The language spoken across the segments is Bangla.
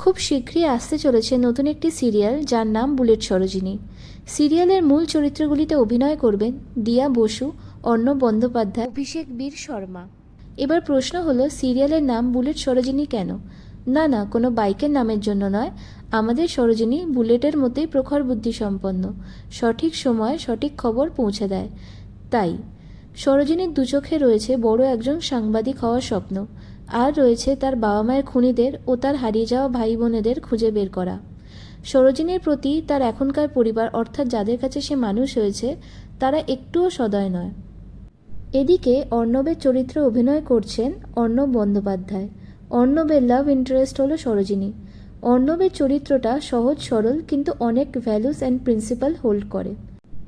খুব শীঘ্রই আসতে চলেছে নতুন একটি সিরিয়াল যার নাম বুলেট সরোজিনী। সিরিয়ালের মূল চরিত্রগুলিতে অভিনয় করবেন দিয়া বসু, অর্ণব বন্দ্যোপাধ্যায়, অভিষেক বীর শর্মা। এবার প্রশ্ন হলো, সিরিয়ালের নাম বুলেট সরোজিনী কেন? না, কোনো বাইকের নামের জন্য নয়। আমাদের সরোজিনী বুলেটের মতোই প্রখর বুদ্ধিসম্পন্ন, সঠিক সময়ে সঠিক খবর পৌঁছে দেয়। তাই সরোজিনীর দুচোখে রয়েছে বড় একজন সাংবাদিক হওয়ার স্বপ্ন, আর রয়েছে তার বাবা মায়ের খুনিদের ও তার হারিয়ে যাওয়া ভাই বোনেদের খুঁজে বের করা। সরোজিনীর প্রতি তার এখনকার পরিবার, অর্থাৎ যাদের কাছে সে মানুষ হয়েছে, তারা একটুও সদয় নয়। এদিকে অর্ণবের চরিত্রে অভিনয় করছেন অর্ণব বন্দ্যোপাধ্যায়। অর্ণবের লাভ ইন্টারেস্ট হলো সরোজিনী। অর্ণবের চরিত্রটা সহজ সরল, কিন্তু অনেক ভ্যালুস অ্যান্ড প্রিন্সিপাল হোল্ড করে।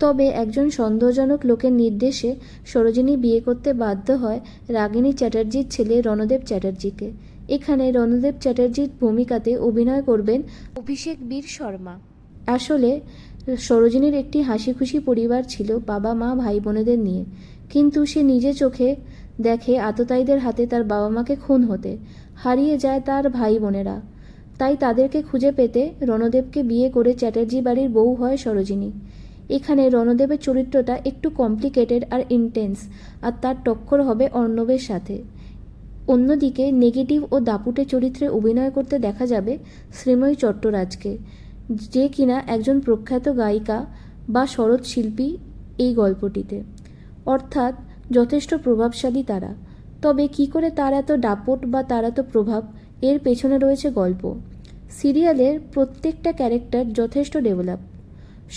তবে একজন সন্দেহজনক লোকের নির্দেশে সরোজিনী বিয়ে করতে বাধ্য হয় রাগিনী চ্যাটার্জির ছেলে রণদেব চ্যাটার্জিকে। এখানে রণদেব চ্যাটার্জির ভূমিকাতে অভিনয় করবেন অভিষেক বীর শর্মা। আসলে সরোজিনীর একটি হাসি খুশি পরিবার ছিল, বাবা মা ভাই বোনেদের নিয়ে। কিন্তু সে নিজে চোখে দেখে আততায়ীদের হাতে তার বাবা মাকে খুন হতে, হারিয়ে যায় তার ভাই বোনেরা। তাই তাদেরকে খুঁজে পেতে রণদেবকে বিয়ে করে চ্যাটার্জি বাড়ির বউ হয় সরোজিনী। এখানে রণদেবের চরিত্রটা একটু কমপ্লিকেটেড আর ইন্টেন্স, আর তার টক্কর হবে অর্ণবের সাথে। অন্যদিকে নেগেটিভ ও দাপুটে চরিত্রে অভিনয় করতে দেখা যাবে শ্রীময়ী চট্টরাজকে, যে কিনা একজন প্রখ্যাত গায়িকা বা সরোদ শিল্পী এই গল্পটিতে। অর্থাৎ যথেষ্ট প্রভাবশালী তারা। তবে কি করে তার এত দাপট বা তার এত প্রভাব, এর পেছনে রয়েছে গল্প। সিরিয়ালের প্রত্যেকটা ক্যারেক্টার যথেষ্ট ডেভেলপ।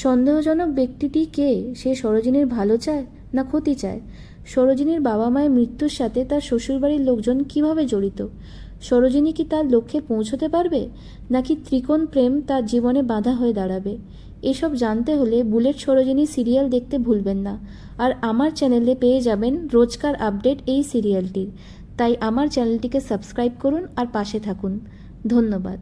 সন্দেহজনক ব্যক্তিটি কে? সে সরোজিনীর ভালো চায় না ক্ষতি চায়? সরোজিনীর বাবা মায়ের মৃত্যুর সাথে তার শ্বশুরবাড়ির লোকজন কিভাবে জড়িত? সরোজিনী কি তার লক্ষ্যে পৌঁছতে পারবে, নাকি ত্রিকোণ প্রেম তার জীবনে বাধা হয়ে দাঁড়াবে? এসব জানতে হলে বুলেট সরোজিনী সিরিয়াল দেখতে ভুলবেন না। আর আমার চ্যানেলে পেয়ে যাবেন রোজকার আপডেট এই সিরিয়ালটির। তাই আমার চ্যানেলটিকে সাবস্ক্রাইব করুন আর পাশে থাকুন। ধন্যবাদ।